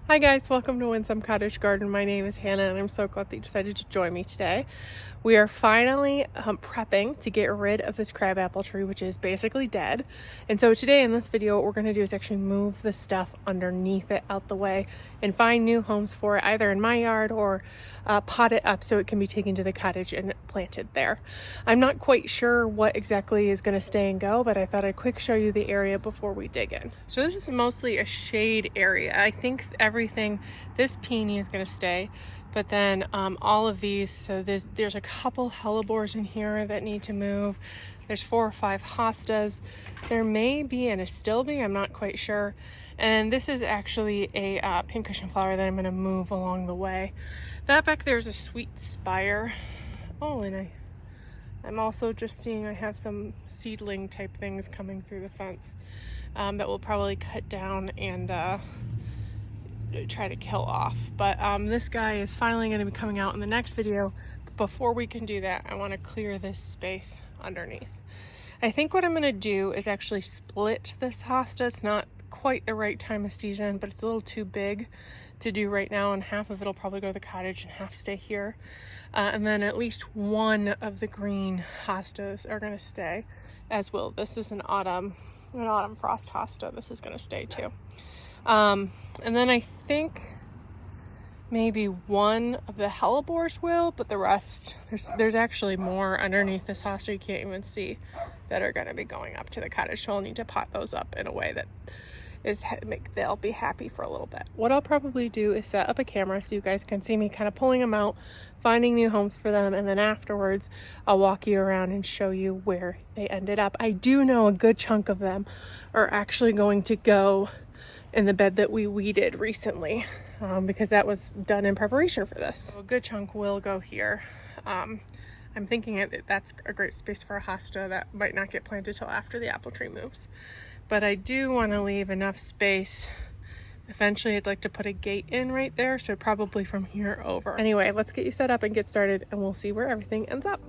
Hi guys, welcome to Winsome Cottage Garden. My name is Hannah and I'm so glad that you decided to join me today. We are finally prepping to get rid of this crabapple tree, which is basically dead. And so today in this video, what we're gonna do is actually move the stuff underneath it out the way and find new homes for it, either in my yard or pot it up so it can be taken to the cottage and planted there. I'm not quite sure what exactly is gonna stay and go, but I thought I'd quick show you the area before we dig in. So this is mostly a shade area. I think everything, this peony is gonna stay. But then all of these, so there's a couple hellebores in here that need to move. There's 4 or 5 hostas. There may be an astilbe, I'm not quite sure. And this is actually a pincushion flower that I'm gonna move along the way. That back there is a sweet spire. Oh, and I'm also just seeing I have some seedling type things coming through the fence that will probably cut down and try to kill off. But this guy is finally going to be coming out in the next video. But before we can do that, I want to clear this space underneath. I think what I'm going to do is actually split this hosta. It's not quite the right time of season, but it's a little too big to do right now, and half of it'll probably go to the cottage and half stay here. And then at least one of the green hostas are going to stay, as will. This is an autumn frost hosta. This is going to stay too. And then I think maybe one of the hellebores will, but the rest, there's actually more underneath this hosta you can't even see that are going to be going up to the cottage. So I'll need to pot those up in a way that they'll be happy for a little bit. What I'll probably do is set up a camera so you guys can see me kind of pulling them out, finding new homes for them, and then afterwards I'll walk you around and show you where they ended up. I do know a good chunk of them are actually going to go in the bed that we weeded recently, because that was done in preparation for this. So a good chunk will go here. I'm thinking that's a great space for a hosta that might not get planted till after the apple tree moves. But I do want to leave enough space. Eventually I'd like to put a gate in right there, so probably from here over. Anyway, let's get you set up and get started, and we'll see where everything ends up.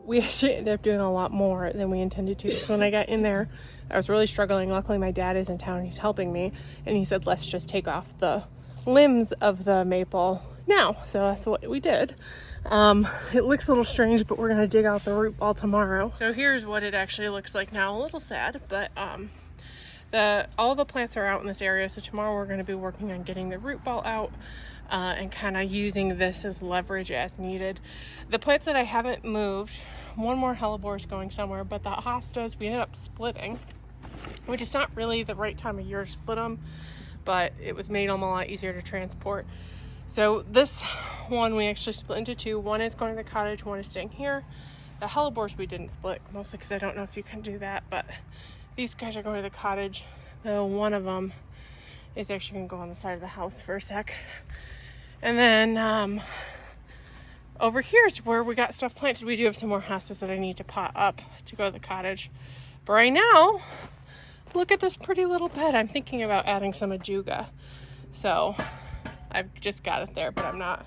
we actually ended up doing a lot more than we intended to. So when I got in there, I was really struggling. Luckily, my dad is in town. He's helping me. And he said, let's just take off the limbs of the maple now. So that's what we did. It looks a little strange, but we're going to dig out the root ball tomorrow. So here's what it actually looks like now. A little sad, but all the plants are out in this area. So tomorrow we're going to be working on getting the root ball out. And kind of using this as leverage as needed. The plants that I haven't moved, one more hellebore is going somewhere, but the hostas we ended up splitting, which is not really the right time of year to split them, but it made them a lot easier to transport. So this one we actually split into two. One is going to the cottage, one is staying here. The hellebores we didn't split, mostly because I don't know if you can do that, but these guys are going to the cottage. Though one of them is actually going to go on the side of the house for a sec. And then over here is where we got stuff planted. We do have some more hostas that I need to pot up to go to the cottage. But right now, look at this pretty little bed. I'm thinking about adding some ajuga. So I've just got it there, but I'm not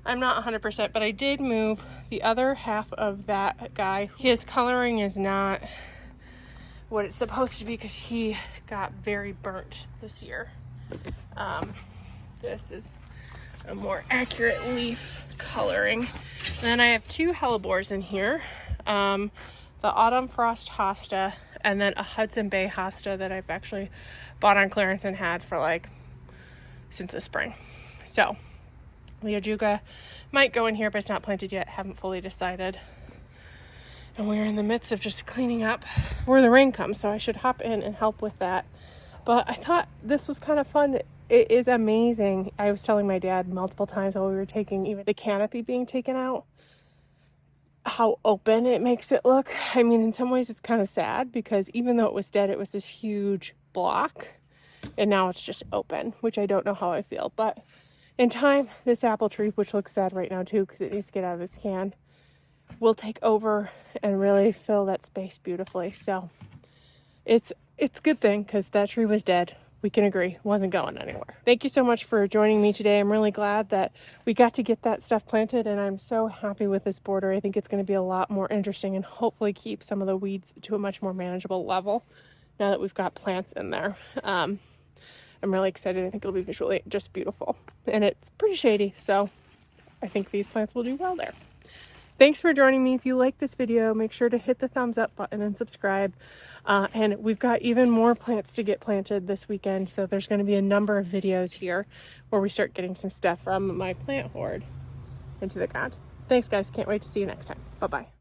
100%. But I did move the other half of that guy. His coloring is not what it's supposed to be because he got very burnt this year. This is a more accurate leaf coloring. And then I have two hellebores in here. The Autumn Frost hosta and then a Hudson Bay hosta that I've actually bought on clearance and had for since the spring. So the ajuga might go in here, but it's not planted yet. Haven't fully decided. And we're in the midst of just cleaning up where the rain comes, so I should hop in and help with that. But I thought this was kind of fun. It is amazing. I was telling my dad multiple times while we were taking even the canopy being taken out, how open it makes it look. I mean, in some ways it's kind of sad because even though it was dead, it was this huge block and now it's just open, which I don't know how I feel. But in time, this apple tree, which looks sad right now too because it needs to get out of its can, will take over and really fill that space beautifully. So it's a good thing because that tree was dead. We can agree, wasn't going anywhere. Thank you so much for joining me today. I'm really glad that we got to get that stuff planted, and I'm so happy with this border. I think it's going to be a lot more interesting and hopefully keep some of the weeds to a much more manageable level now that we've got plants in there. I'm really excited. I think it'll be visually just beautiful, and it's pretty shady, so I think these plants will do well there. Thanks for joining me. If you like this video, make sure to hit the thumbs up button and subscribe. And we've got even more plants to get planted this weekend. So there's going to be a number of videos here where we start getting some stuff from my plant hoard into the ground. Thanks guys. Can't wait to see you next time. Bye-bye.